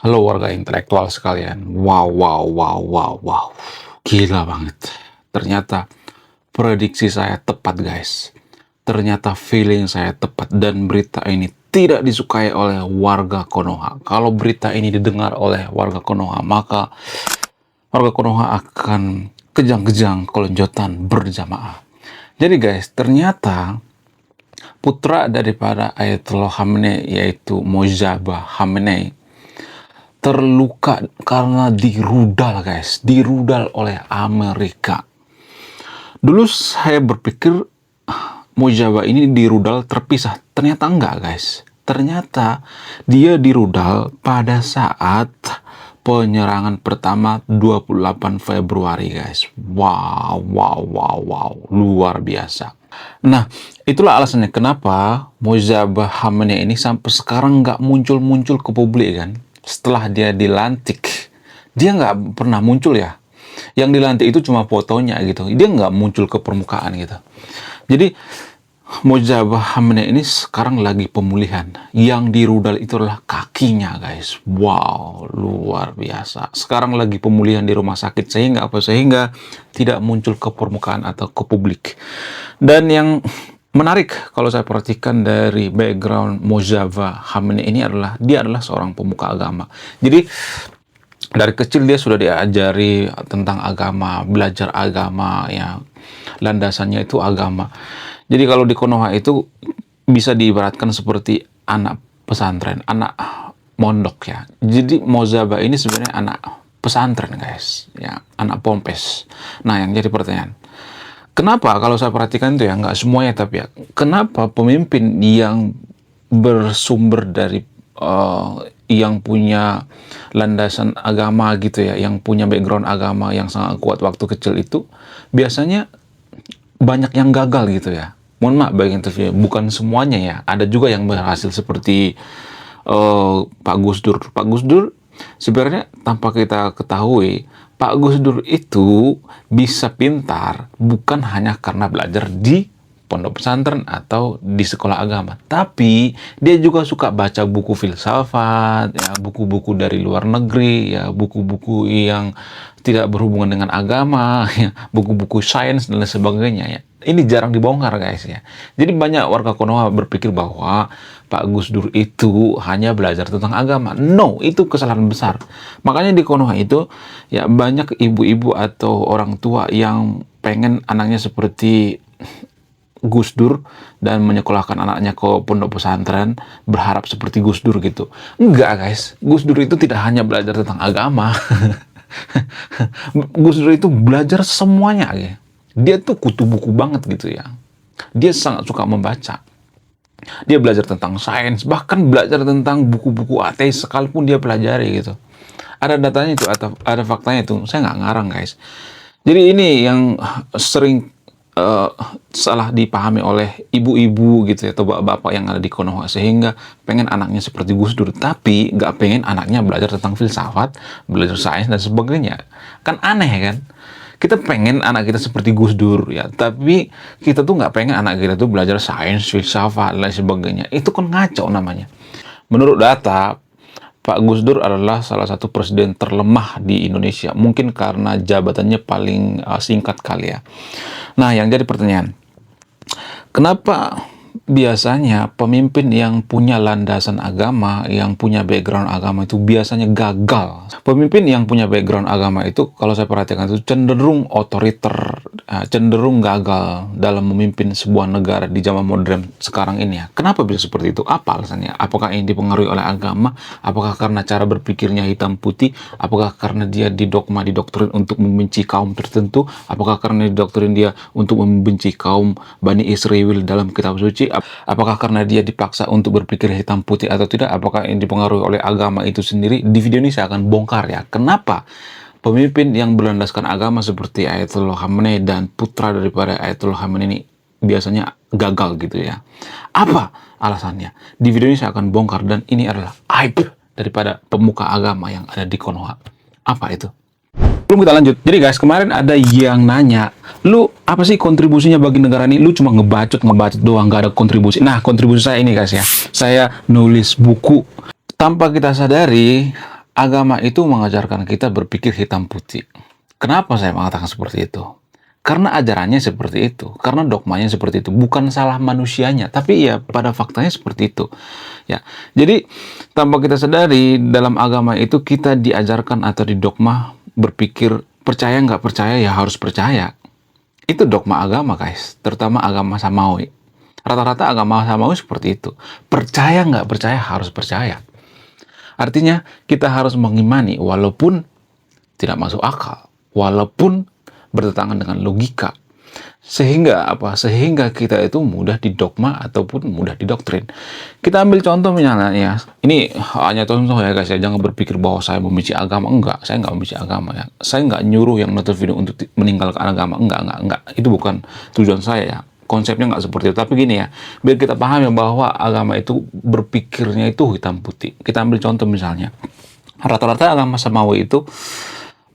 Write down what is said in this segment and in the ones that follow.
Halo warga intelektual sekalian. Wow, wow, wow, wow, wow. Gila banget. Ternyata prediksi saya tepat, guys. Ternyata feeling saya tepat dan berita ini tidak disukai oleh warga Konoha. Kalau berita ini didengar oleh warga Konoha, maka warga Konoha akan kejang-kejang kelonjotan berjamaah. Jadi guys, ternyata putra daripada Ayatollah Khamenei yaitu Mojtaba Khamenei terluka karena dirudal, guys. Dirudal oleh Amerika. Dulu saya berpikir Mojtaba ini dirudal terpisah. Ternyata enggak, guys. Ternyata dia dirudal pada saat penyerangan pertama 28 Februari, guys. Wow, wow, wow, wow. Luar biasa. Nah, itulah alasannya kenapa Mojtaba Khamenei ini sampai sekarang nggak muncul-muncul ke publik, kan. Setelah dia dilantik, dia nggak pernah muncul ya. Yang dilantik itu cuma fotonya gitu. Dia nggak muncul ke permukaan gitu. Jadi Mojtaba Khamenei ini sekarang lagi pemulihan. Yang dirudal itu adalah kakinya, guys. Wow, luar biasa. Sekarang lagi pemulihan di rumah sakit sehingga apa? Sehingga tidak muncul ke permukaan atau ke publik. Dan yang menarik kalau saya perhatikan dari background Mojtaba Khamenei ini adalah dia adalah seorang pemuka agama. Jadi dari kecil dia sudah diajari tentang agama, belajar agama ya. Landasannya itu agama. Jadi kalau di Konoha itu bisa diibaratkan seperti anak pesantren, anak mondok ya. Jadi Mojtaba ini sebenarnya anak pesantren, guys, ya, anak pompes. Nah, yang jadi pertanyaan, kenapa kalau saya perhatikan itu ya, nggak semuanya tapi ya, kenapa pemimpin yang bersumber dari yang punya landasan agama gitu ya, yang punya background agama yang sangat kuat waktu kecil itu, biasanya banyak yang gagal gitu ya. Mohon maaf bagi interview, bukan semuanya ya. Ada juga yang berhasil seperti Pak Gus Dur. Pak Gus Dur sebenarnya tanpa kita ketahui, Pak Gus Dur itu bisa pintar bukan hanya karena belajar di pondok pesantren atau di sekolah agama, tapi dia juga suka baca buku filsafat, ya, buku-buku dari luar negeri, ya, buku-buku yang tidak berhubungan dengan agama, ya, buku-buku sains dan lain sebagainya. Ya. Ini jarang dibongkar, guys ya. Jadi banyak warga Konoha berpikir bahwa Pak Gus Dur itu hanya belajar tentang agama. No, itu kesalahan besar. Makanya di Konoha itu ya banyak ibu-ibu atau orang tua yang pengen anaknya seperti Gus Dur dan menyekolahkan anaknya ke pondok pesantren berharap seperti Gus Dur gitu. Enggak, guys. Gus Dur itu tidak hanya belajar tentang agama. Gus Dur itu belajar semuanya ya. Dia tuh kutu buku banget gitu ya. Dia sangat suka membaca. Dia belajar tentang sains, bahkan belajar tentang buku-buku ateis sekalipun dia pelajari gitu. Ada datanya itu, ada faktanya itu. Saya nggak ngarang, guys. Jadi ini yang sering salah dipahami oleh ibu-ibu gitu ya, atau bapak-bapak yang ada di Konoha, sehingga pengen anaknya seperti Gus Dur, tapi nggak pengen anaknya belajar tentang filsafat, belajar sains dan sebagainya. Kan aneh kan? Kita pengen anak kita seperti Gus Dur ya, tapi kita tuh nggak pengen anak kita tuh belajar sains, filsafat, dan sebagainya. Itu kan ngaco namanya. Menurut data, Pak Gus Dur adalah salah satu presiden terlemah di Indonesia. Mungkin karena jabatannya paling singkat kali ya. Nah, yang jadi pertanyaan, kenapa biasanya pemimpin yang punya landasan agama, yang punya background agama itu biasanya gagal? Pemimpin yang punya background agama itu, kalau saya perhatikan itu cenderung otoriter, cenderung gagal dalam memimpin sebuah negara di zaman modern sekarang ini ya. Kenapa bisa seperti itu? Apa alasannya? Apakah ini dipengaruhi oleh agama? Apakah karena cara berpikirnya hitam putih? Apakah karena dia didoktrin untuk membenci kaum tertentu? Apakah karena didoktrin dia untuk membenci kaum Bani Israel dalam kitab suci? Apakah karena dia dipaksa untuk berpikir hitam putih atau tidak? Apakah ini dipengaruhi oleh agama itu sendiri? Di video ini saya akan bongkar ya. Kenapa pemimpin yang berlandaskan agama seperti Ayatollah Khamenei dan putra daripada Ayatollah Khamenei ini biasanya gagal gitu ya. Apa alasannya? Di video ini saya akan bongkar, dan ini adalah aib daripada pemuka agama yang ada di Konoha. Apa itu? Belum kita lanjut. Jadi guys, kemarin ada yang nanya, lu apa sih kontribusinya bagi negara ini? Lu cuma ngebacot doang, gak ada kontribusi. Nah, kontribusi saya ini guys ya, saya nulis buku. Tanpa kita sadari, agama itu mengajarkan kita berpikir hitam putih. Kenapa saya mengatakan seperti itu? Karena ajarannya seperti itu, karena dogmanya seperti itu, bukan salah manusianya, tapi ya pada faktanya seperti itu. Ya, jadi tanpa kita sadari dalam agama itu kita diajarkan atau didogma berpikir percaya nggak percaya ya harus percaya. Itu dogma agama guys, terutama agama Samawi. Rata-rata agama Samawi seperti itu. Percaya nggak percaya harus percaya. Artinya kita harus mengimani walaupun tidak masuk akal, walaupun bertentangan dengan logika. Sehingga apa? Sehingga kita itu mudah didogma ataupun mudah didoktrin. Kita ambil contoh misalnya ya. Ini hanya contoh ya guys ya. Jangan berpikir bahwa saya membenci agama. Enggak, saya nggak membenci agama ya. Saya nggak nyuruh yang nonton video untuk meninggalkan agama. Enggak. Itu bukan tujuan saya ya. Konsepnya nggak seperti itu. Tapi gini ya, biar kita paham ya bahwa agama itu berpikirnya itu hitam putih. Kita ambil contoh misalnya. Rata-rata agama Samawi itu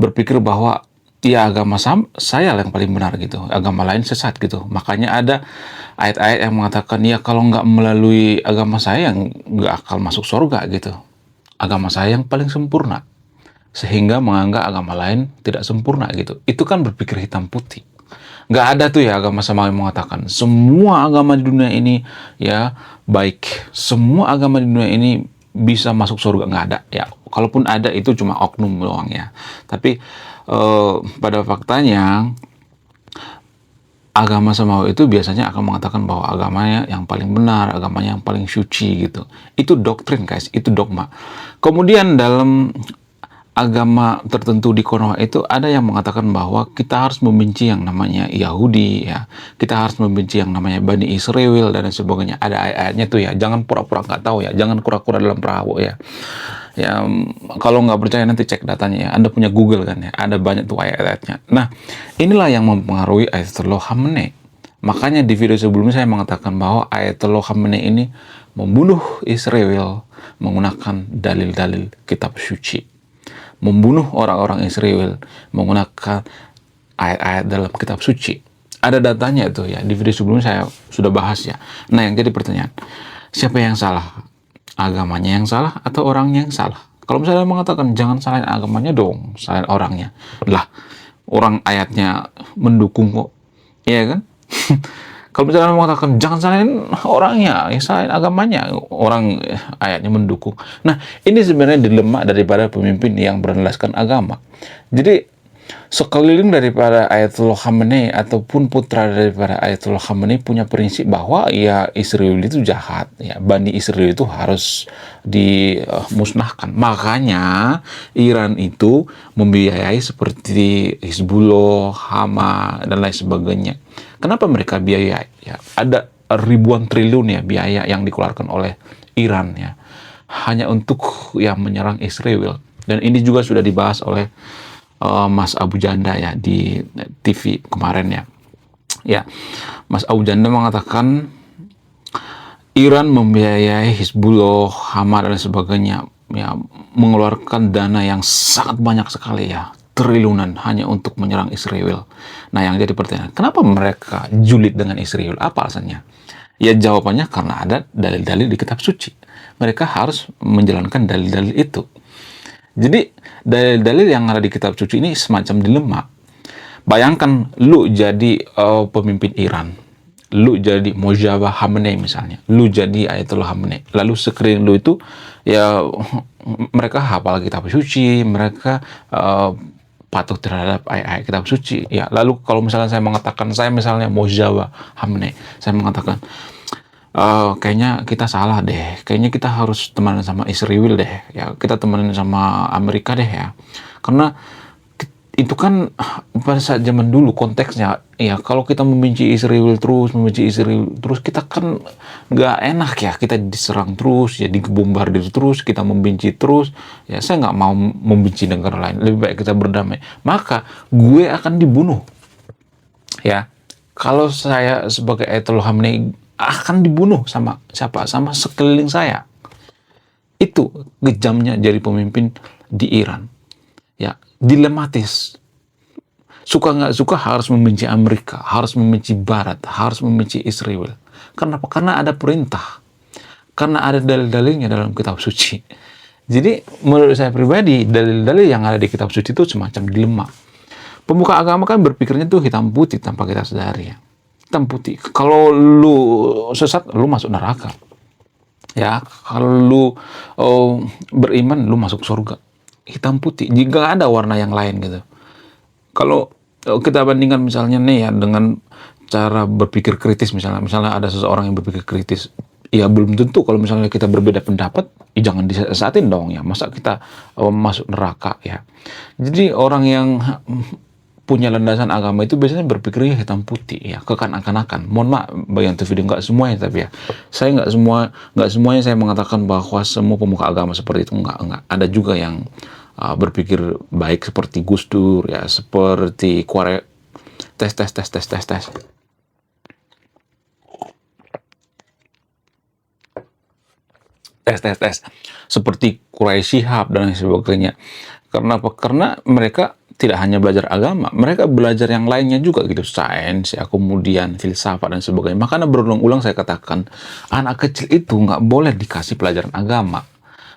berpikir bahwa ya agama saya yang paling benar gitu, agama lain sesat gitu. Makanya ada ayat-ayat yang mengatakan ya kalau nggak melalui agama saya yang nggak akan masuk surga gitu. Agama saya yang paling sempurna, sehingga menganggap agama lain tidak sempurna gitu. Itu kan berpikir hitam putih. Nggak ada tuh ya agama Samawi mengatakan semua agama di dunia ini ya baik, semua agama di dunia ini bisa masuk surga. Nggak ada ya. Kalaupun ada itu cuma oknum doang ya. Tapi pada faktanya agama Samawi itu biasanya akan mengatakan bahwa agamanya yang paling benar, agamanya yang paling suci gitu. Itu doktrin guys, itu dogma. Kemudian dalam agama tertentu di Konoha itu ada yang mengatakan bahwa kita harus membenci yang namanya Yahudi ya, kita harus membenci yang namanya Bani Israel dan sebagainya. Ada ayat-ayatnya tuh ya, jangan pura-pura nggak tahu ya, jangan kura-kura dalam perahu ya. Ya, kalau nggak percaya nanti cek datanya ya. Anda punya Google kan ya, ada banyak tuh ayat-ayatnya. Nah, inilah yang mempengaruhi Ayatollah Khamenei. Makanya di video sebelumnya saya mengatakan bahwa Ayatollah Khamenei ini membunuh Israel menggunakan dalil-dalil kitab suci. Membunuh orang-orang Israel menggunakan ayat-ayat dalam kitab suci. Ada datanya itu ya, di video sebelumnya saya sudah bahas ya. Nah, yang jadi pertanyaan, siapa yang salah? Agamanya yang salah atau orangnya yang salah? Kalau misalnya mengatakan jangan salahin agamanya dong, salahin orangnya. Lah, orang ayatnya mendukung kok. Iya kan? Kalau misalnya mengatakan jangan salahin orangnya, ya salahin agamanya, orang ayatnya mendukung. Nah, ini sebenarnya dilema daripada pemimpin yang berlandaskan agama. Jadi sekeliling daripada Ayatollah Khamenei ataupun putra daripada Ayatollah Khamenei punya prinsip bahwa ya Israel itu jahat, ya Bani Israel itu harus dimusnahkan. Makanya Iran itu membiayai seperti Hizbullah, Hama dan lain sebagainya. Kenapa mereka biayai? Ya, ada ribuan triliun ya biaya yang dikeluarkan oleh Iran ya hanya untuk ya menyerang Israel. Dan ini juga sudah dibahas oleh Mas Abu Janda ya di TV kemarin ya. Ya, Mas Abu Janda mengatakan Iran membiayai Hizbullah, Hamas dan sebagainya ya mengeluarkan dana yang sangat banyak sekali ya, triliunan hanya untuk menyerang Israel. Nah, yang jadi pertanyaan, kenapa mereka julid dengan Israel? Apa alasannya? Ya jawabannya karena ada dalil-dalil di kitab suci. Mereka harus menjalankan dalil-dalil itu. Jadi dalil-dalil yang ada di kitab suci ini semacam dilema. Bayangkan lu jadi pemimpin Iran, lu jadi Mojtaba Khamenei misalnya, lu jadi Ayatollah Khamenei, lalu sekeliling lu itu ya mereka hafal kitab suci, mereka patuh terhadap ayat-ayat kitab suci. Ya, lalu kalau misalnya saya mengatakan saya misalnya Mojtaba Khamenei, saya mengatakan kayaknya kita salah deh. Kayaknya kita harus temenan sama Israel deh. Ya, kita temenan sama Amerika deh ya. Karena itu kan pada saat zaman dulu konteksnya. Ya, kalau kita membenci Israel terus, kita kan nggak enak ya. Kita diserang terus, ya dibombardir terus, kita membenci terus. Ya, saya nggak mau membenci negara lain. Lebih baik kita berdamai. Maka gue akan dibunuh. Ya, kalau saya sebagai Ayatollah Khamenei akan dibunuh sama siapa? Sama sekeliling saya. Itu kejamnya jadi pemimpin di Iran. Ya, dilematis. Suka nggak suka harus membenci Amerika, harus membenci Barat, harus membenci Israel. Kenapa? Karena ada perintah. Karena ada dalil-dalilnya dalam kitab suci. Jadi menurut saya pribadi, dalil-dalil yang ada di kitab suci itu semacam dilema. Pemuka agama kan berpikirnya tuh hitam putih tanpa kita sadari ya. Hitam putih. Kalau lu sesat, lu masuk neraka. Ya, kalau lu beriman, lu masuk surga. Hitam putih. Jika ada warna yang lain gitu. Kalau kita bandingkan misalnya nih ya dengan cara berpikir kritis, misalnya ada seseorang yang berpikir kritis, ya belum tentu kalau misalnya kita berbeda pendapat, ya jangan disesatin dong ya, masa kita masuk neraka ya. Jadi orang yang punya landasan agama itu biasanya berpikirnya hitam putih ya, kekanak-kanakan. Mohon maaf bagi yang video, nggak semuanya, tapi ya saya nggak semuanya saya mengatakan bahwa semua pemuka agama seperti itu, nggak. Ada juga yang berpikir baik seperti Gus Dur ya, seperti tes tes tes tes tes tes tes tes tes seperti Quraisy Shihab dan lain sebagainya. Karena apa? Karena mereka tidak hanya belajar agama, mereka belajar yang lainnya juga gitu, sains ya, kemudian filsafat dan sebagainya. Makanya berulang-ulang saya katakan, anak kecil itu nggak boleh dikasih pelajaran agama.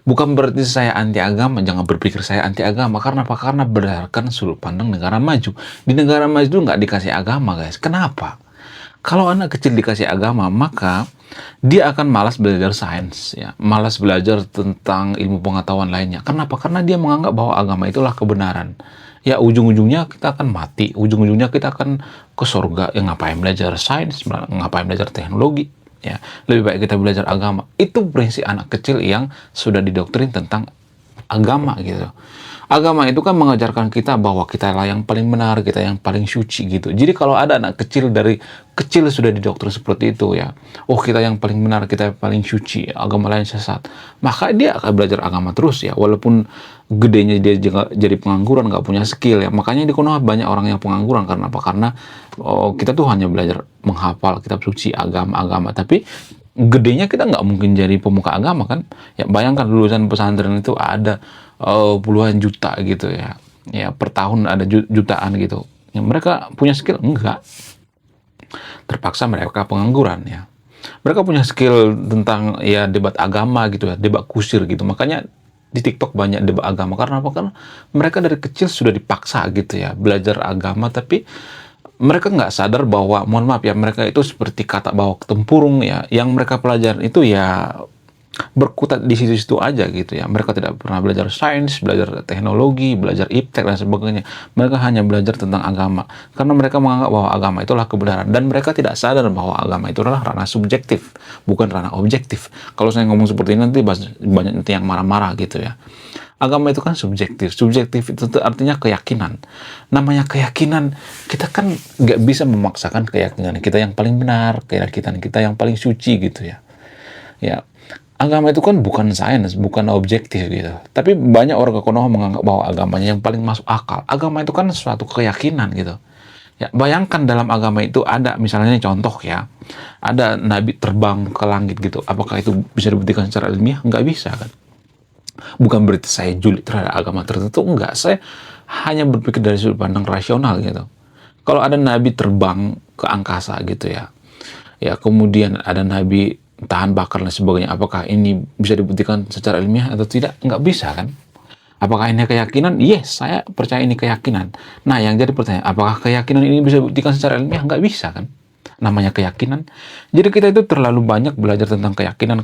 Bukan berarti saya anti agama, jangan berpikir saya anti agama. Karena apa? Karena berdasarkan sudut pandang negara maju. Di negara maju itu nggak dikasih agama, guys. Kenapa? Kalau anak kecil dikasih agama, maka dia akan malas belajar sains, ya, malas belajar tentang ilmu pengetahuan lainnya. Kenapa? Karena dia menganggap bahwa agama itulah kebenaran. Ya, ujung-ujungnya kita akan mati, ujung-ujungnya kita akan ke surga. Ya, ngapain belajar sains, ngapain belajar teknologi? Ya, lebih baik kita belajar agama. Itu prinsip anak kecil yang sudah didoktrin tentang agama gitu. Agama itu kan mengajarkan kita bahwa kita lah yang paling benar, kita yang paling suci gitu. Jadi kalau ada anak kecil dari kecil sudah didoktrin seperti itu ya, oh kita yang paling benar, kita yang paling suci, agama lain sesat, maka dia akan belajar agama terus ya, walaupun gedenya dia juga jadi pengangguran, nggak punya skill ya. Makanya di Konoha banyak orang yang pengangguran. Karena apa? Karena kita tuh hanya belajar menghafal kitab suci, agama-agama, tapi gedenya kita nggak mungkin jadi pemuka agama kan ya. Bayangkan lulusan pesantren itu ada puluhan juta gitu ya, ya per tahun ada jutaan gitu ya. Mereka punya skill? Enggak. Terpaksa mereka pengangguran ya. Mereka punya skill tentang ya debat agama gitu ya, debat kusir gitu. Makanya di TikTok banyak debat agama. Karena apa? Karena mereka dari kecil sudah dipaksa gitu ya belajar agama, tapi mereka nggak sadar bahwa, mohon maaf ya, mereka itu seperti kata bawa tempurung ya, yang mereka pelajari itu ya berkutat di situ-situ aja gitu ya. Mereka tidak pernah belajar sains, belajar teknologi, belajar iptek dan sebagainya. Mereka hanya belajar tentang agama karena mereka menganggap bahwa agama itulah kebenaran, dan mereka tidak sadar bahwa agama itu adalah ranah subjektif, bukan ranah objektif. Kalau saya ngomong seperti ini nanti banyak nanti yang marah-marah gitu ya. Agama itu kan subjektif. Subjektif itu artinya keyakinan. Namanya keyakinan, kita kan nggak bisa memaksakan keyakinan kita yang paling benar, keyakinan kita yang paling suci gitu ya. Ya, agama itu kan bukan sains, bukan objektif gitu. Tapi banyak orang Konoha menganggap bahwa agamanya yang paling masuk akal. Agama itu kan suatu keyakinan gitu. Ya, bayangkan dalam agama itu ada misalnya contoh ya, ada nabi terbang ke langit gitu. Apakah itu bisa dibuktikan secara ilmiah? Nggak bisa kan. Bukan berarti saya julid terhadap agama tertentu, enggak. Saya hanya berpikir dari sudut pandang rasional gitu. Kalau ada nabi terbang ke angkasa gitu ya, ya kemudian ada nabi tahan bakar dan sebagainya, apakah ini bisa dibuktikan secara ilmiah atau tidak? Enggak bisa kan? Apakah ini keyakinan? Yes, saya percaya ini keyakinan. Nah, yang jadi pertanyaan, apakah keyakinan ini bisa dibuktikan secara ilmiah? Enggak bisa kan? Namanya keyakinan. Jadi kita itu terlalu banyak belajar tentang keyakinan,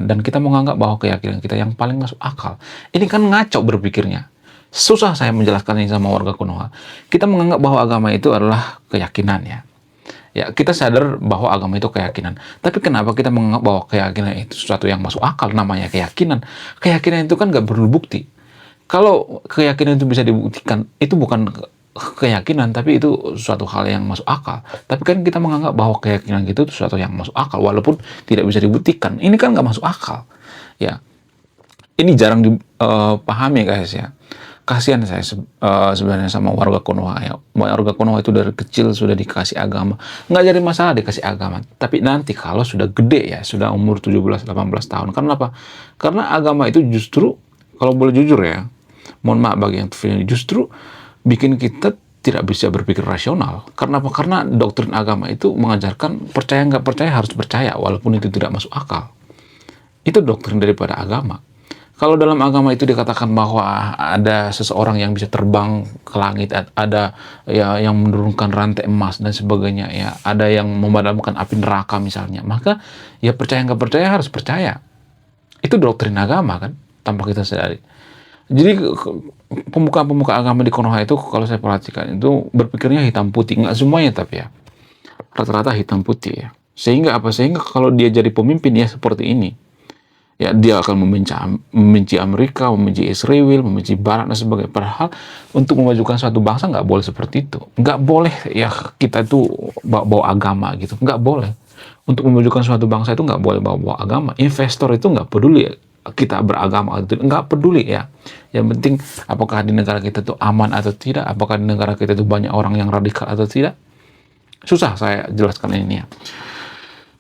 dan kita menganggap bahwa keyakinan kita yang paling masuk akal. Ini kan ngaco berpikirnya. Susah saya menjelaskan ini sama warga Konoha. Kita menganggap bahwa agama itu adalah keyakinan ya. Ya, kita sadar bahwa agama itu keyakinan. Tapi kenapa kita menganggap bahwa keyakinan itu sesuatu yang masuk akal? Namanya keyakinan. Keyakinan itu kan nggak perlu bukti. Kalau keyakinan itu bisa dibuktikan, itu bukan keyakinan, tapi itu suatu hal yang masuk akal. Tapi kan kita menganggap bahwa keyakinan itu sesuatu yang masuk akal, walaupun tidak bisa dibuktikan. Ini kan nggak masuk akal. Ya, ini jarang dipahami guys ya. Kasihan saya sebenarnya sama warga Konoha ya. Warga Konoha itu dari kecil sudah dikasih agama. Nggak jadi masalah dikasih agama. Tapi nanti kalau sudah gede ya, sudah umur 17-18 tahun. Karena apa? Karena agama itu justru, kalau boleh jujur ya, mohon maaf bagi yang ini, justru bikin kita tidak bisa berpikir rasional. Karena apa? Karena doktrin agama itu mengajarkan percaya nggak percaya harus percaya, walaupun itu tidak masuk akal. Itu doktrin daripada agama. Kalau dalam agama itu dikatakan bahwa ada seseorang yang bisa terbang ke langit, ada ya yang menurunkan rantai emas dan sebagainya, ya, ada yang memadamkan api neraka misalnya, maka ya percaya nggak percaya harus percaya. Itu doktrin agama kan, tanpa kita sadari. Jadi pemuka-pemuka agama di Konoha itu kalau saya perhatikan itu berpikirnya hitam putih, nggak semuanya tapi ya rata-rata hitam putih ya. Sehingga apa? Sehingga kalau dia jadi pemimpin ya seperti ini, ya dia akan membenci Amerika, membenci Israel, membenci Barat dan sebagainya. Padahal untuk memajukan suatu bangsa nggak boleh seperti itu. Nggak boleh ya kita itu bawa agama gitu. Nggak boleh. Untuk memajukan suatu bangsa itu nggak boleh bawa agama. Investor itu nggak peduli kita beragama atau tidak, nggak peduli ya. Yang penting apakah di negara kita itu aman atau tidak, apakah di negara kita itu banyak orang yang radikal atau tidak. Susah saya jelaskan ini ya.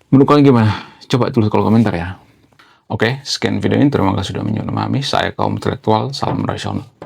Menurut kalian gimana? Coba tulis kolom komentar ya. Oke, sekian video ini. Terima kasih sudah menonton. Saya kaum intelektual. Salam rasional.